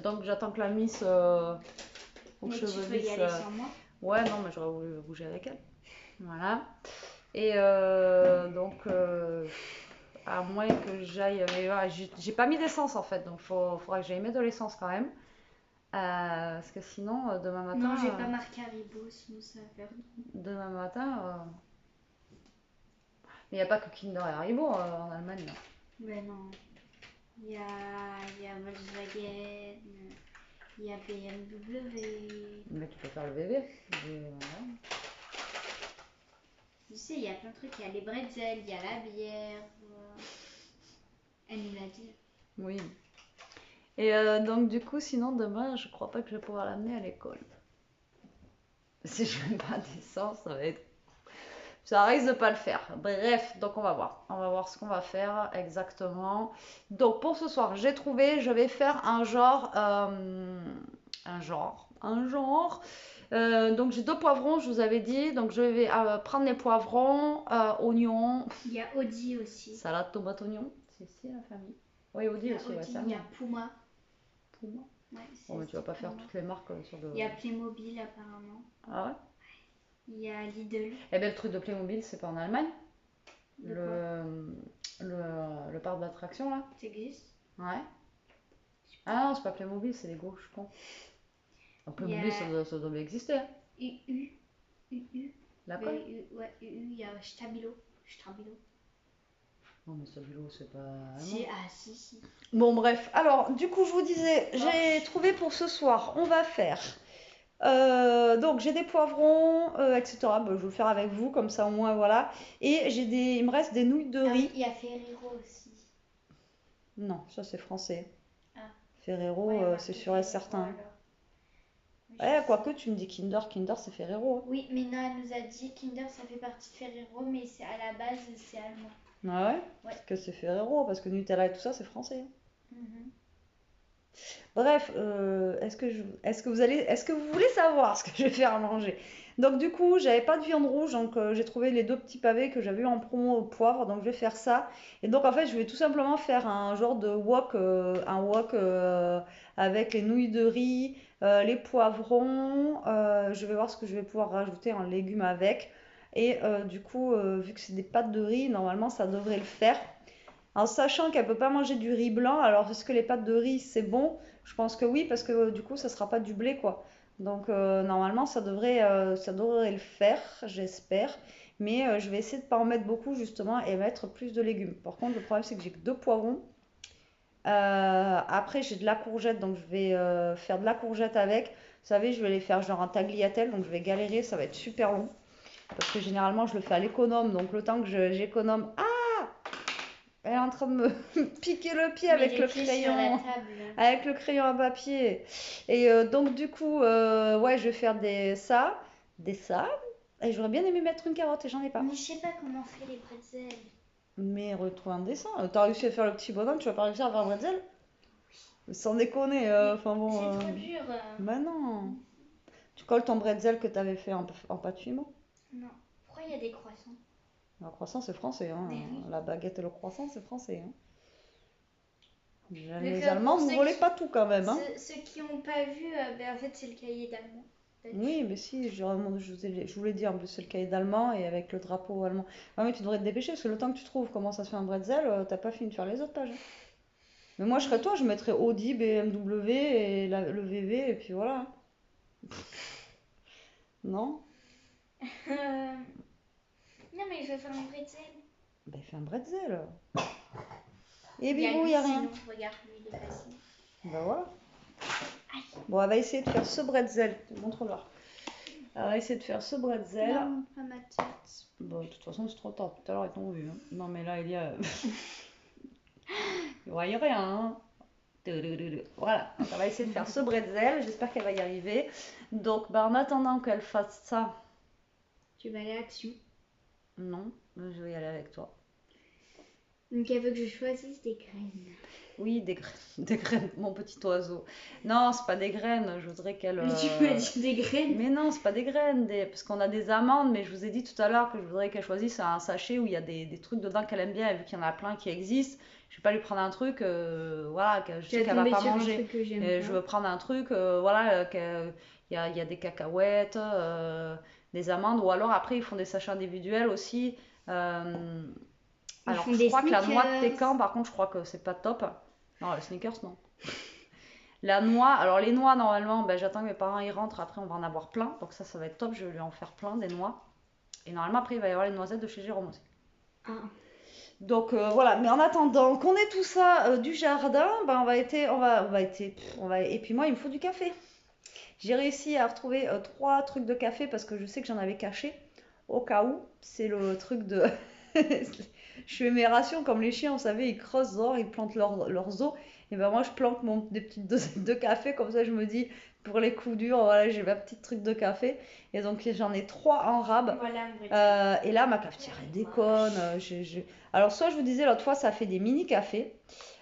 Donc j'attends que la miss aux Mais cheveux tu peux y lisses. aller sans moi. Ouais, non, mais j'aurais voulu bouger avec elle. Voilà. Et donc, à moins que j'aille. Mais voilà, j'ai pas mis d'essence en fait, donc faudra que j'aille mettre de l'essence quand même. Parce que sinon, demain matin. Non, j'ai pas marqué Haribo, sinon ça va faire. Demain matin. Mais il n'y a pas que Kinder et Haribo en Allemagne. Là. Ben non. Il y a Volkswagen, il y a BMW. Mais tu peux faire le bébé. Voilà. Tu sais, il y a plein de trucs. Il y a les bretzels, il y a la bière. Elle nous l'a dit. Oui. Et donc, du coup, sinon, demain, je crois pas que je vais pouvoir l'amener à l'école. Si je mets pas d'essence, ça va être. Ça risque de pas le faire. Bref, donc on va voir. On va voir ce qu'on va faire exactement. Donc pour ce soir, j'ai trouvé, je vais faire un genre. Donc j'ai 2 poivrons, je vous avais dit. Donc je vais prendre les poivrons, oignons. Il y a Audi aussi. Salade, tomate, oignon. C'est ici la famille. Oui, Audi aussi, ouais, ça. Il y a Puma. Puma. Ouais, Bon, mais tu vas pas faire toutes les marques sur le. Il y a Playmobil apparemment. Ah ouais? Il y a Lidl. Eh bien, le truc de Playmobil, c'est pas en Allemagne? De quoi? Le parc d'attractions, là? Ça existe? Ouais. Ah non, c'est pas Playmobil, c'est Lego, je pense. Donc, Il y Playmobil, a ça doit bien exister, hein. UU. UU. D'accord? Ouais, UU, il y a Stabilo. Stabilo. Non, mais Stabilo, c'est pas allemand. Si, ah si, si. Bon, bref. Alors, du coup, je vous disais, j'ai trouvé pour ce soir, on va faire. Donc, j'ai des poivrons, etc. Bah, je vais le faire avec vous, comme ça au moins, voilà. Et il me reste des nouilles de Ah oui, riz. il y a Ferrero aussi. Non, ça c'est français. Ah. Ferrero, Ouais, il y a c'est marqué sûr et Ferrero, certain. alors. Mais je Ouais, sais. quoique tu me dis Kinder, Kinder c'est Ferrero, hein. Oui, mais non, elle nous a dit Kinder, ça fait partie de Ferrero, mais c'est à la base, c'est allemand. Ah ouais? Ouais. Parce que c'est Ferrero, parce que Nutella et tout ça, c'est français. Mhm. Bref, est-ce que vous voulez savoir ce que je vais faire à manger? Donc du coup, j'avais pas de viande rouge, donc j'ai trouvé les deux petits pavés que j'avais eu en promo au poivre, donc je vais faire ça. Et donc en fait, je vais tout simplement faire un genre de wok, avec les nouilles de riz, les poivrons. Je vais voir ce que je vais pouvoir rajouter en légumes avec. Et du coup, vu que c'est des pâtes de riz, normalement ça devrait le faire. En sachant qu'elle peut pas manger du riz blanc, alors est-ce que les pâtes de riz c'est bon? Je pense que oui, parce que du coup ça sera pas du blé quoi. Donc normalement ça devrait le faire, j'espère. Mais je vais essayer de pas en mettre beaucoup justement et mettre plus de légumes. Par contre le problème c'est que j'ai que deux poivrons. Après j'ai de la courgette, donc je vais faire de la courgette avec. Vous savez, je vais les faire genre en tagliatelle, donc je vais galérer, ça va être super long. Parce que généralement je le fais à l'économe, donc le temps que j'économe. Ah, elle est en train de me piquer le pied Mets avec les le pieds sur la crayon, table. avec le crayon à papier. Et donc du coup, ouais, je vais faire des ça. Et j'aurais bien aimé mettre une carotte et j'en ai pas. Mais je sais pas comment on fait les bretzels. Mais retrouve un dessin. T'as réussi à faire le petit bonhomme, tu vas pas réussir à faire un bretzel? Sans déconner, enfin bon. C'est trop dur. Bah non. Tu colles ton bretzel que t'avais fait en pâte fimo. Non. Pourquoi il y a des croissants? Le croissant c'est français, hein. Mais oui. La baguette et le croissant c'est français, hein. Vu Les que Allemands, pour vous ceux volez qui- pas tout quand même, hein. Ceux qui n'ont pas vu, ben, en fait, c'est le cahier d'allemand. Oui, mais si, je vous l'ai dit, en plus c'est le cahier d'allemand et avec le drapeau allemand. Ah mais tu devrais te dépêcher parce que le temps que tu trouves comment ça se fait un bretzel, t'as pas fini de faire les autres pages, hein. Mais moi je serais toi, je mettrais Audi, BMW et le VV et puis voilà. Non? Euh, Non, mais je vais faire un bretzel. Ben fais un bretzel. Et Il y a bibou, lui, y a rien. sinon, regarde, lui, il est facile. Ben voilà. Bon, elle va essayer de faire ce bretzel. Montre-leur. Elle va essayer de faire ce bretzel. Non, pas ma tête. Bon, de toute façon, c'est trop tard. Tout à l'heure, ils t'ont vu, hein. Non, mais là, il y a. Il voyait rien, hein. Voilà, donc elle va essayer de faire ce bretzel, j'espère qu'elle va y arriver. Donc bah, en attendant qu'elle fasse ça, Tu vas aller à Action. non, je vais y aller avec toi. Donc, elle veut que je choisisse des graines. Oui, des graines, des graines, mon petit oiseau. Non, c'est pas des graines, je voudrais qu'elle... Mais tu m'as dit des graines. Mais non, c'est pas des graines, parce qu'on a des amandes, mais je vous ai dit tout à l'heure que je voudrais qu'elle choisisse un sachet où il y a des trucs dedans qu'elle aime bien, et vu qu'il y en a plein qui existent, je vais pas lui prendre un truc, voilà, que je sais qu'elle va pas manger. Je veux prendre un truc, voilà, il y a des cacahuètes, des amandes, ou alors après ils font des sachets individuels aussi. Alors font je des crois que la noix de Snickers. pécan, par contre, je crois que c'est pas top. Non, les Snickers, non. La noix, alors les noix, normalement, ben, j'attends que mes parents y rentrent, après on va en avoir plein, donc ça va être top, je vais lui en faire plein des noix. Et normalement, après, il va y avoir les noisettes de chez Jérôme aussi. Ah. Donc voilà, mais en attendant qu'on ait tout ça du jardin, ben et puis moi il me faut du café. J'ai réussi à retrouver 3 trucs de café parce que je sais que j'en avais caché au cas où. C'est le truc de je fais mes rations comme les chiens, vous savez, ils creusent dehors, ils plantent leurs os. Et ben moi je plante des petites dosettes de café, comme ça je me dis pour les coups durs, voilà, j'ai ma petite truc de café. Et donc j'en ai 3 en rab. Voilà, Et là ma cafetière elle déconne. Alors soit je vous disais l'autre fois ça fait des mini cafés.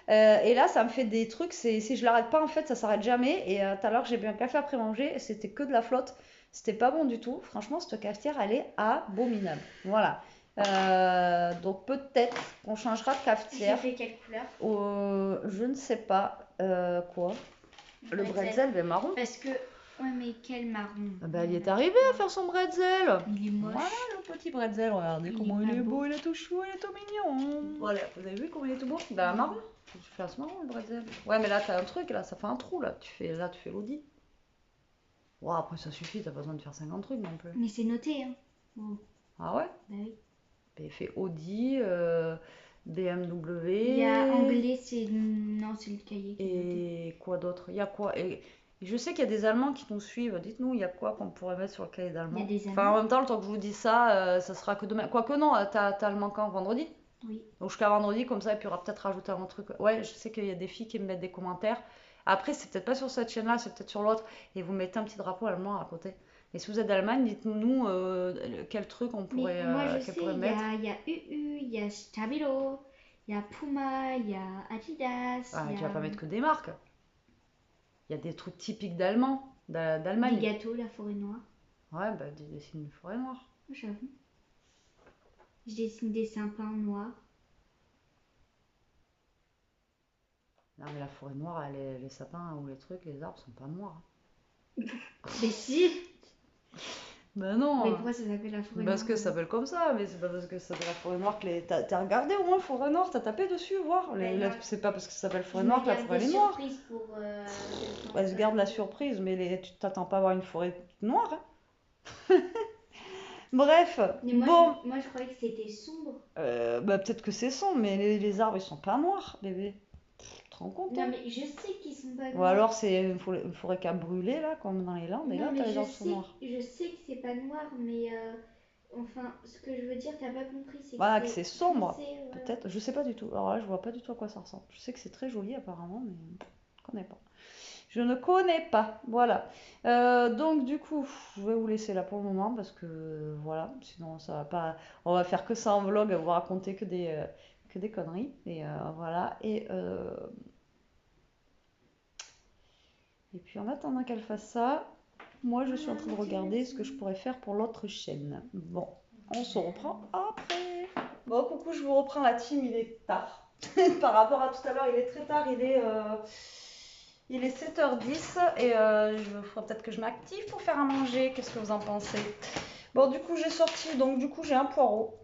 Et là ça me fait des trucs, si je l'arrête pas en fait ça s'arrête jamais. Et tout à l'heure j'ai bu un café après manger, c'était que de la flotte. C'était pas bon du tout. Franchement cette cafetière elle est abominable. Voilà. Donc peut-être qu'on changera de cafetière. J'ai fait quelle couleur? Je ne sais pas quoi. Le bretzel est marron. Parce que Ouais, mais quel marron. Ah bah, il est arrivé à faire son bretzel. Il est moche. Voilà le petit bretzel, regardez Il comment est il pas est beau. beau, il est tout chou, il est tout mignon. Voilà, vous avez vu comment il est tout beau? Bah marron, tu fais ce marron le bretzel. Ouais mais là t'as un truc, là ça fait un trou là, tu fais l'audi. Bon après ça suffit, t'as pas besoin de faire 50 trucs non plus. Mais c'est noté, hein. Oh. Ah ouais? Bah oui. Il fait Audi, BMW. Il y a anglais, c'est... Non, c'est le cahier qui est noté. Et quoi d'autre? Il y a quoi? Et je sais qu'il y a des Allemands qui nous suivent. Dites-nous, il y a quoi qu'on pourrait mettre sur le cahier Il y d'allemand? a des Enfin, en Allemands. même temps, le temps que je vous dis ça, ça sera que demain. Quoique non, t'as le manquant vendredi. Oui. Donc jusqu'à vendredi, comme ça, et puis il y aura peut-être rajouter un truc. Ouais, je sais qu'il y a des filles qui me mettent des commentaires. Après, c'est peut-être pas sur cette chaîne-là, c'est peut-être sur l'autre. Et vous mettez un petit drapeau allemand à côté. Et si vous êtes d'Allemagne, dites-nous quel truc on pourrait, Mais moi, je qu'elle sais, pourrait mettre. il y a UU, il y a Stabilo, il y a Puma, il y a Adidas, Ah, il mais y tu vas pas a mettre que des marques. Il y a des trucs typiques d'Allemand, des d'Allemagne. gâteaux, la forêt noire. Ouais, bah dessine une forêt noire. J'avoue. Je dessine des sapins noirs. Non, mais la forêt noire, les sapins ou les trucs, les arbres sont pas noirs. Mais si! Ben non. Mais pourquoi ça s'appelle la forêt Parce noire? que ça s'appelle comme ça, mais c'est pas parce que ça s'appelle la forêt noire que les. T'as regardé au moins forêt noire, t'as tapé dessus, voir. Ben non. C'est pas parce que ça s'appelle Je forêt me noire que la garde forêt des elle est noire. surprises pour Bah, je garde la surprise, mais tu t'attends pas à avoir une forêt noire. Hein. Bref, Mais moi, bon. moi, je croyais que c'était sombre. Bah, peut-être que c'est sombre, mais les arbres ils sont pas noirs, bébé. Tu te rends compte? Non, Hein. mais je sais qu'ils sont pas Ou noirs. alors c'est une forêt qui a brûlé, là, comme dans les Landes, et Non, là mais t'as les arbres qui sont noirs. je sais que c'est pas noir, mais enfin, ce que je veux dire, t'as pas compris, c'est Voilà, que que c'est c'est sombre. foncé, voilà. Peut-être, je sais pas du tout. Alors là, je vois pas du tout à quoi ça ressemble. Je sais que c'est très joli apparemment, mais je connais pas. Je ne connais pas. Voilà. Donc du coup, je vais vous laisser là pour le moment parce que voilà, sinon ça va pas. On va faire que ça en vlog, vous raconter que des conneries. Et voilà. Et puis en attendant qu'elle fasse ça, moi je suis en train de regarder ce que je pourrais faire pour l'autre chaîne. Bon, on se reprend après. Bon, coucou, je vous reprends la team, il est tard. Par rapport à tout à l'heure, il est très tard, il est 7h10 et il faudra peut-être que je m'active pour faire à manger. Qu'est-ce que vous en pensez? Bon, du coup, j'ai sorti, donc du coup, j'ai un poireau.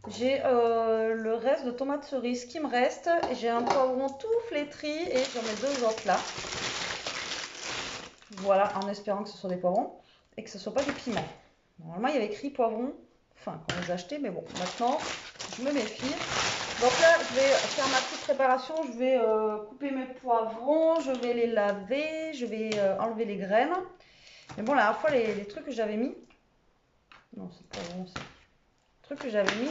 J'ai le reste de tomates cerises qui me reste. J'ai un poivron tout flétri et j'en mets deux autres là. Voilà, en espérant que ce soit des poivrons et que ce soit pas du piment. Normalement, il y avait écrit poivron, enfin, quand on les achetait, mais bon, maintenant, je me méfie. Donc là, je vais faire ma petite préparation. Je vais couper mes poivrons, je vais les laver, je vais enlever les graines. Mais bon, la dernière fois, les trucs que j'avais mis, non, c'est pas bon ça. Les trucs que j'avais mis,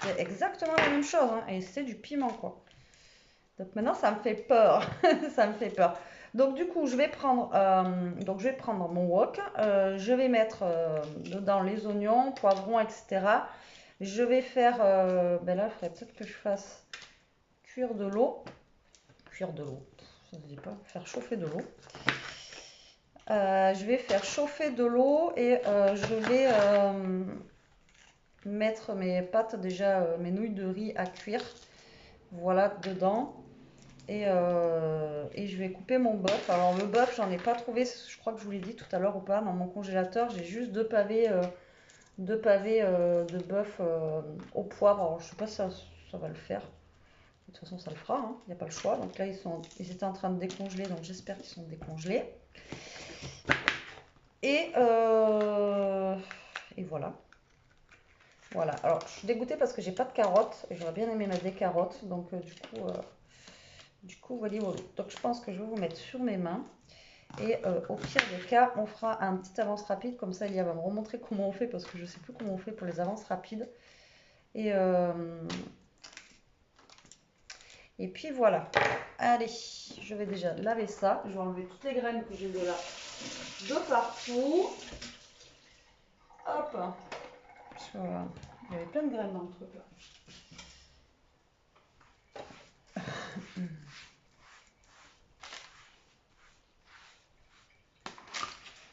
c'est exactement la même chose, hein, et c'est du piment, quoi. Donc maintenant, ça me fait peur. Ça me fait peur. Donc du coup, je vais prendre mon wok. Je vais mettre dedans les oignons, poivrons, etc. Je vais faire, ben là, il faudrait peut-être que je fasse cuire de l'eau. Cuire de l'eau, ça ne se dit pas, faire chauffer de l'eau. Je vais faire chauffer de l'eau et je vais mettre mes pâtes déjà, mes nouilles de riz à cuire. Voilà, dedans. Et je vais couper mon bœuf. Alors le bœuf, j'en ai pas trouvé, je crois que je vous l'ai dit tout à l'heure ou pas, dans mon congélateur, j'ai juste deux pavés de bœuf au poivre. Alors je sais pas si ça va le faire. De toute façon, ça le fera, hein. Il n'y a pas le choix. Donc là, ils étaient en train de décongeler, donc j'espère qu'ils sont décongelés. Et voilà. Voilà. Alors, je suis dégoûtée parce que j'ai pas de carottes et j'aurais bien aimé mettre des carottes. Donc, du coup, voilà. Donc, je pense que je vais vous mettre sur mes mains. Et au pire des cas, on fera un petit avance rapide. Comme ça, Elia va me remontrer comment on fait parce que je sais plus comment on fait pour les avances rapides. Et puis voilà. Allez, je vais déjà laver ça. Je vais enlever toutes les graines que j'ai de là de partout. Hop. Il y avait plein de graines dans le truc là.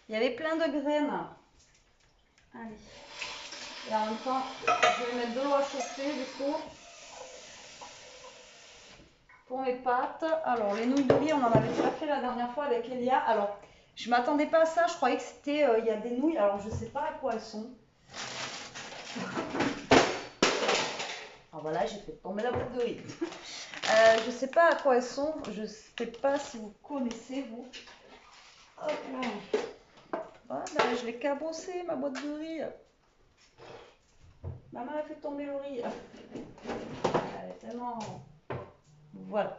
Il y avait plein de graines. Allez. Et en même temps, je vais mettre de l'eau à chauffer du coup. Pour mes pâtes. Alors, les nouilles de riz, on en avait déjà fait la dernière fois avec Elia. Alors, Je m'attendais pas à ça, je croyais que c'était, il y a des nouilles, alors je sais pas à quoi elles sont. Alors voilà, j'ai fait tomber la boîte de riz. Je sais pas à quoi elles sont, je sais pas si vous connaissez vous. Hop là. Voilà, je l'ai cabossé ma boîte de riz. Maman a fait tomber le riz. Elle est tellement... Voilà.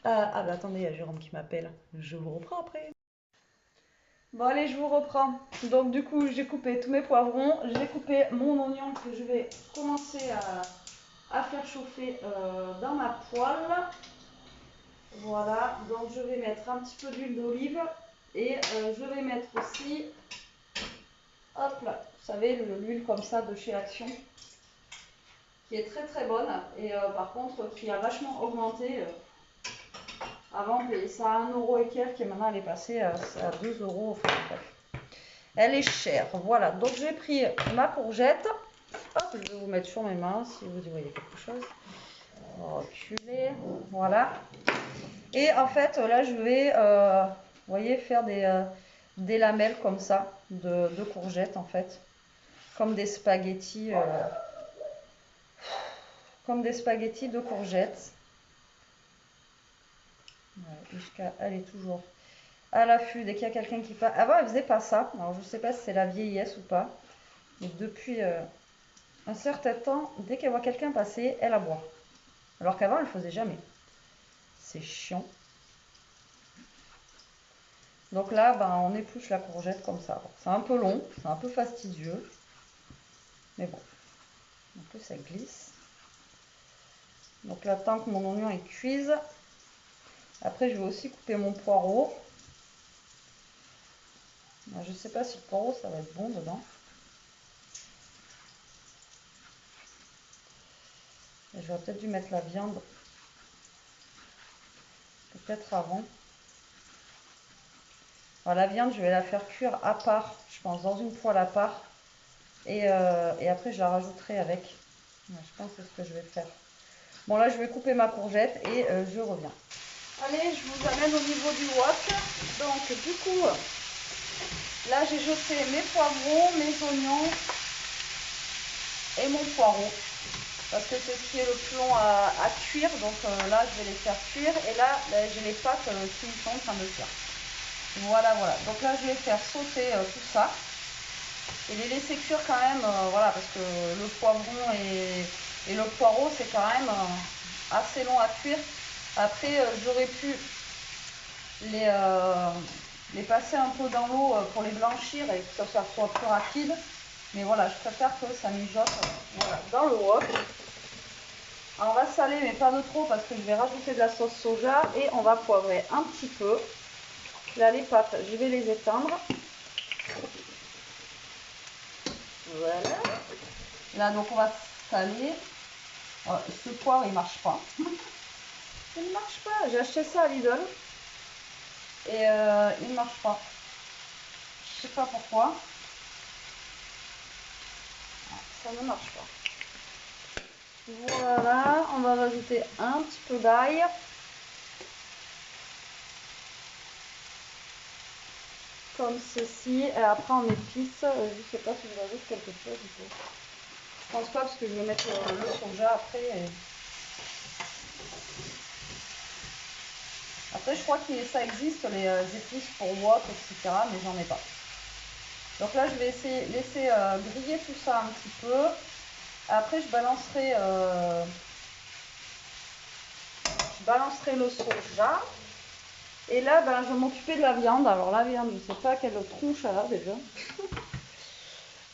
Ah bah attendez, il y a Jérôme qui m'appelle. Je vous reprends après. Bon allez, je vous reprends. Donc du coup, j'ai coupé tous mes poivrons. J'ai coupé mon oignon que je vais commencer à faire chauffer dans ma poêle. Voilà, donc je vais mettre un petit peu d'huile d'olive. Et je vais mettre aussi, hop là, vous savez, l'huile comme ça de chez Action, qui est très très bonne. Et par contre, qui a vachement augmenté. Avant, on payait ça à 1 euro et quelques, et maintenant elle est passée à 2 euros. Enfin, bref. Elle est chère. Voilà, donc j'ai pris ma courgette. Hop, je vais vous mettre sur mes mains si vous y voyez quelque chose. Reculer, voilà. Et en fait, là, je vais, vous voyez, faire des lamelles comme ça, de courgettes en fait. Comme des spaghettis de courgettes. Ouais, elle est toujours à l'affût dès qu'il y a quelqu'un qui passe. Avant, elle faisait pas ça. Alors, je sais pas si c'est la vieillesse ou pas. Mais depuis un certain temps, dès qu'elle voit quelqu'un passer, elle aboie. Alors qu'avant, elle le faisait jamais. C'est chiant. Donc là, ben, on épluche la courgette comme ça. C'est un peu long, c'est un peu fastidieux. Mais bon, un peu ça glisse. Donc là, tant que mon oignon est cuise, après je vais aussi couper mon poireau. Je ne sais pas si le poireau ça va être bon dedans. J'aurais peut-être dû mettre la viande peut-être avant. Alors, la viande, je vais la faire cuire à part, je pense, dans une poêle à part. Et après, je la rajouterai avec. Je pense que c'est ce que je vais faire. Bon, là, je vais couper ma courgette et je reviens. Allez, je vous amène au niveau du wok. Donc, du coup, là, j'ai jeté mes poivrons, mes oignons et mon poireau. Parce que c'est ce qui est le plus long à cuire. Donc là, je vais les faire cuire. Et là, j'ai les pâtes qui sont en train de cuire. Voilà, voilà. Donc là, je vais faire sauter tout ça. Et les laisser cuire quand même, voilà, parce que le poivron et le poireau, c'est quand même assez long à cuire. Après, j'aurais pu les passer un peu dans l'eau pour les blanchir et que ça soit plus rapide. Mais voilà, je préfère que ça mijote voilà, dans le wok. Alors, on va saler, mais pas de trop parce que je vais rajouter de la sauce soja et on va poivrer un petit peu. Là, les pâtes, je vais les éteindre. Voilà. Là, donc, on va saler. Ce poivre, il marche pas. Il ne marche pas. J'ai acheté ça à Lidl. Et il ne marche pas. Je sais pas pourquoi. Ça ne marche pas. Voilà, on va rajouter un petit peu d'ail. Comme ceci. Et après, on épice. Je ne sais pas si je rajoute quelque chose. Je pense pas parce que je vais mettre le soja après. Après, je crois que ça existe, les épices pour wok, etc. Mais j'en ai pas. Donc là, je vais laisser griller tout ça un petit peu. Après, je balancerai le soja. Et là, ben, je vais m'occuper de la viande. Alors la viande, je ne sais pas quelle tronche elle a déjà.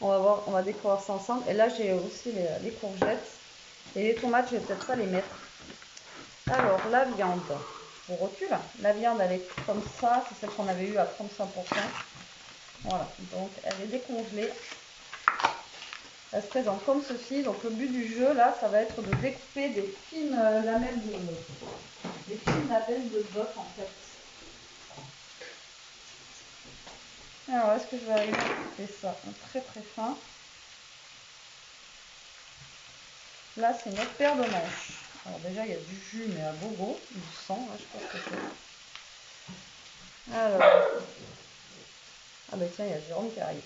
On va voir, on va découvrir ça ensemble. Et là, j'ai aussi les courgettes. Et les tomates, je vais peut-être pas les mettre. Alors, la viande. On recule. La viande, elle est comme ça. C'est celle qu'on avait eue à 35%. Voilà. Donc, elle est décongelée. Elle se présente comme ceci. Donc, le but du jeu, là, ça va être de découper des fines lamelles de bœuf, en fait. Alors, est-ce que je vais arriver à couper ça très très fin? Là, c'est notre paire de manches. Alors déjà, il y a du jus, mais à gogo, du sang, là, je sais pas ce que c'est. Alors, Ah ben tiens, il y a Jérôme qui arrive.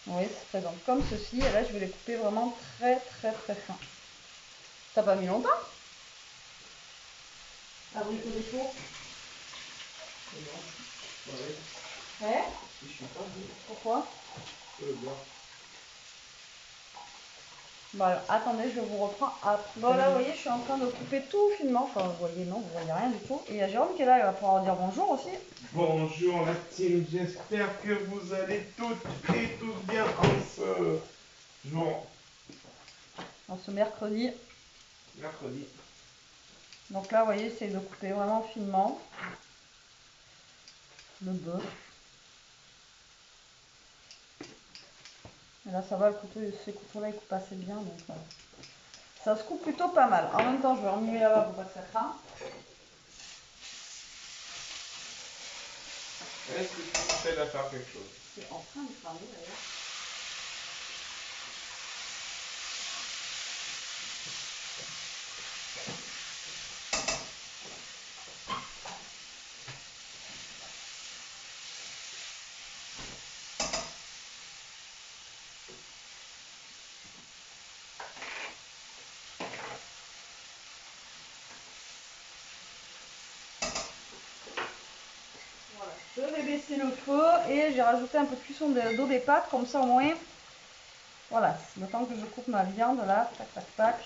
Vous voyez, ça se présente comme ceci. Et là, je vais les couper vraiment très fin. T'as pas mis longtemps? Abricot des fours. Ouais. Je suis pas bon. Pourquoi? Le beurre. Bon alors, attendez, je vous reprends après. Bon là, vous voyez, je suis en train de couper tout finement. Enfin, vous voyez, non, vous voyez rien du tout. Et il y a Jérôme qui est là, il va pouvoir dire bonjour aussi. Bonjour la team, j'espère que vous allez toutes et tous bien en ce jour. En ce mercredi. Mercredi. Donc là, vous voyez, c'est de couper vraiment finement le bœuf. Et là, ça va, le couteau, ces couteaux-là, ils coupent assez bien. Donc ça se coupe plutôt pas mal. En même temps, je vais remuer là-bas pour pas que ça crame. Est-ce que tu t'aides à faire quelque chose? C'est en train de cramer d'ailleurs. Je vais baisser le feu et j'ai rajouté un peu de cuisson d'eau des pâtes, comme ça au moins, voilà, le temps que je coupe ma viande là, tac tac tac,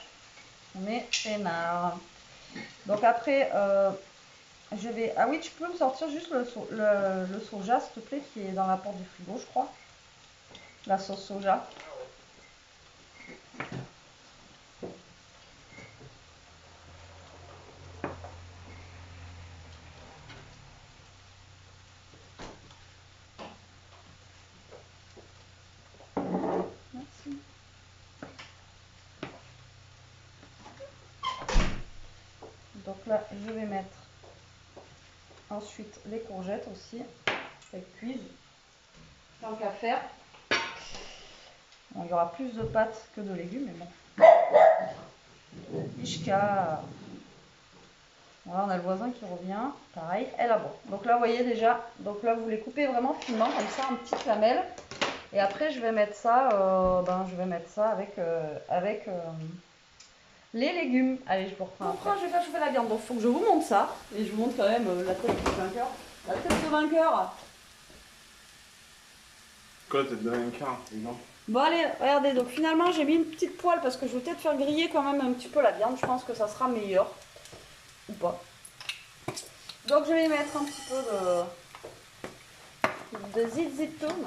on est peinard. Donc après, je vais, ah oui, tu peux me sortir juste le soja s'il te plaît, qui est dans la porte du frigo je crois, la sauce soja. Merci. Donc là, je vais mettre ensuite les courgettes aussi, elles cuisent, tant qu'à faire. Bon, il y aura plus de pâtes que de légumes, mais bon. Ishka. Voilà, on a le voisin qui revient, pareil, elle aboie. Donc là, vous voyez déjà, donc là, vous les coupez vraiment finement, comme ça, en petites lamelles. Et après, je vais mettre ça, avec les légumes. Allez, je vous reprends. Après, je vais faire chauffer la viande, donc il faut que je vous montre ça. Et je vous montre quand même la tête de vainqueur. La tête de vainqueur. Quoi, t'es de vainqueur, non? Bon allez, regardez, donc finalement j'ai mis une petite poêle parce que je vais peut-être faire griller quand même un petit peu la viande, je pense que ça sera meilleur, ou pas. Donc je vais y mettre un petit peu de zitoun,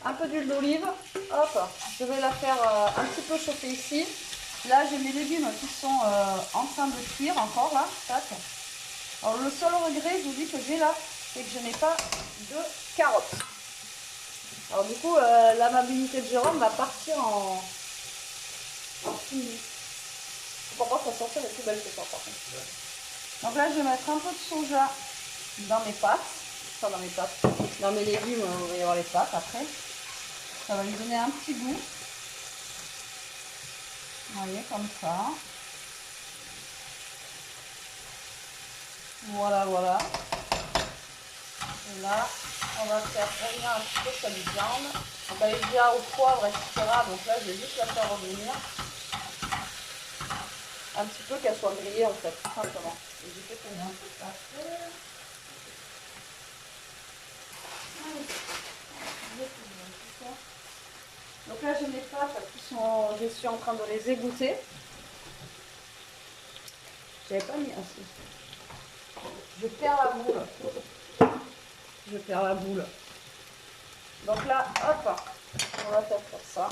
un peu d'huile d'olive, hop, je vais la faire un petit peu chauffer ici. Là j'ai mes légumes qui sont en train de cuire encore là, tac. Alors le seul regret, je vous dis que j'ai là, c'est que je n'ai pas de carottes. Alors du coup, l'amabilité de Jérôme va partir en fumée. Je comprends pas que ça sortir les plus belles que ça par contre. Donc là, je vais mettre un peu de soja dans mes pâtes. Enfin, dans mes pâtes. Dans mes légumes, il va y avoir les pâtes après. Ça va lui donner un petit goût. Vous voyez, comme ça. Voilà, voilà. Et là, on va faire revenir un petit peu cette viande. Donc elle est déjà au poivre, etc. Donc là, je vais juste la faire revenir. Un petit peu qu'elle soit grillée en fait, tout simplement. Et j'ai fait tourner un peu après. Donc là, j'ai mes pâtes qui sont, je suis en train de les égoutter. J'avais pas mis assez. Je perds la boule. Je perds la boule. Donc là, hop, on va faire ça.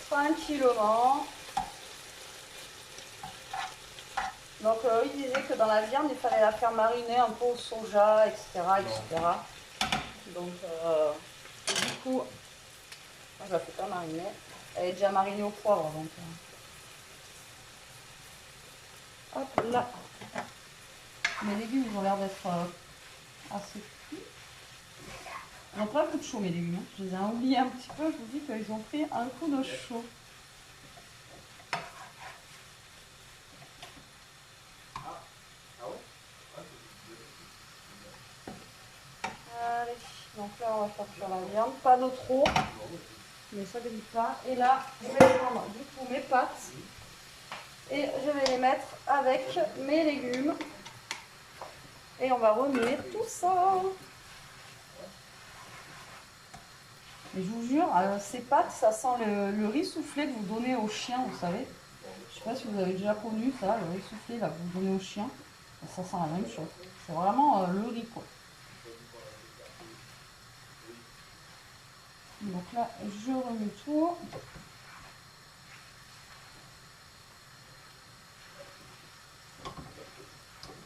Tranquillement. Donc il disait que dans la viande, il fallait la faire mariner un peu au soja, etc. etc. Donc du coup, je la fais pas mariner. Elle est déjà marinée au poivre. Donc, hop là. Mes légumes, ils ont l'air d'être assez cuits. Ils ont pris un coup de chaud, mes légumes. Je les ai oubliés un petit peu. Je vous dis qu'ils ont pris un coup de chaud. Donc là, on va faire cuire la viande. Pas de trop, mais ça ne grille pas. Et là, je vais prendre du coup mes pâtes. Et je vais les mettre avec mes légumes. Et on va remuer tout ça. Et je vous jure, ces pâtes, ça sent le riz soufflé que vous donnez aux chiens, vous savez. Je sais pas si vous avez déjà connu ça, le riz soufflé là, que vous donnez aux chiens. Ça sent la même chose. C'est vraiment le riz quoi. Donc là, je remue tout.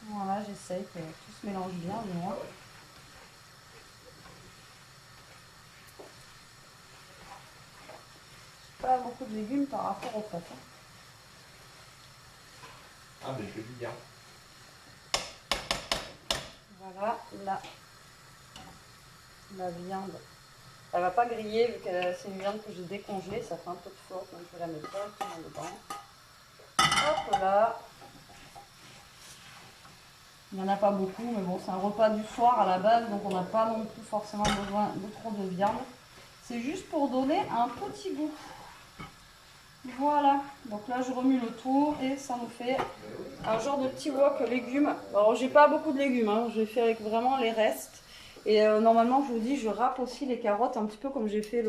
Voilà, j'essaye que tout se mélange bien, moi. Pas beaucoup de légumes par rapport aux pâtes. Ah, mais je dis bien. Voilà, là, la viande. Elle va pas griller vu que c'est une viande que j'ai décongelée, ça fait un peu de force, donc je vais la mettre directement dedans. Hop là. Il n'y en a pas beaucoup, mais bon, c'est un repas du soir à la base, donc on n'a pas non plus forcément besoin de trop de viande. C'est juste pour donner un petit goût. Voilà, donc là je remue le tout et ça nous fait un genre de petit wok légumes. Alors j'ai pas beaucoup de légumes, hein. Je fait avec vraiment les restes. Et normalement je vous dis, je râpe aussi les carottes un petit peu comme j'ai fait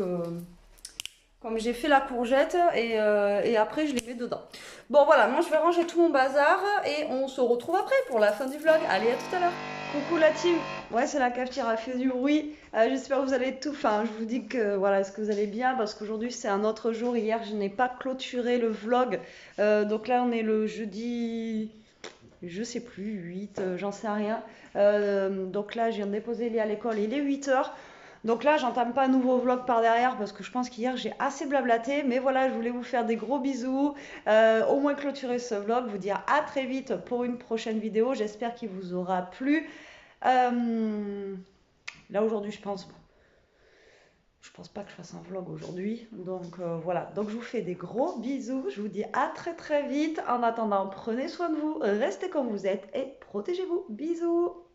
la courgette et après je les mets dedans. Bon voilà, moi je vais ranger tout mon bazar et on se retrouve après pour la fin du vlog. Allez, à tout à l'heure. Coucou la team. Ouais, c'est la cafetière, elle fait du bruit. J'espère que vous allez tout. Enfin, je vous dis que voilà, est-ce que vous allez bien parce qu'aujourd'hui c'est un autre jour. Hier, je n'ai pas clôturé le vlog. Donc là, on est le jeudi. Je sais plus, 8, j'en sais rien. Donc là, je viens de déposer Léa à l'école, il est 8h. Donc là, j'entame pas un nouveau vlog par derrière parce que je pense qu'hier j'ai assez blablaté. Mais voilà, je voulais vous faire des gros bisous. Au moins clôturer ce vlog, vous dire à très vite pour une prochaine vidéo. J'espère qu'il vous aura plu. Là aujourd'hui, je pense pas que je fasse un vlog aujourd'hui. Donc voilà, donc je vous fais des gros bisous. Je vous dis à très très vite. En attendant, prenez soin de vous, restez comme vous êtes et protégez-vous. Bisous.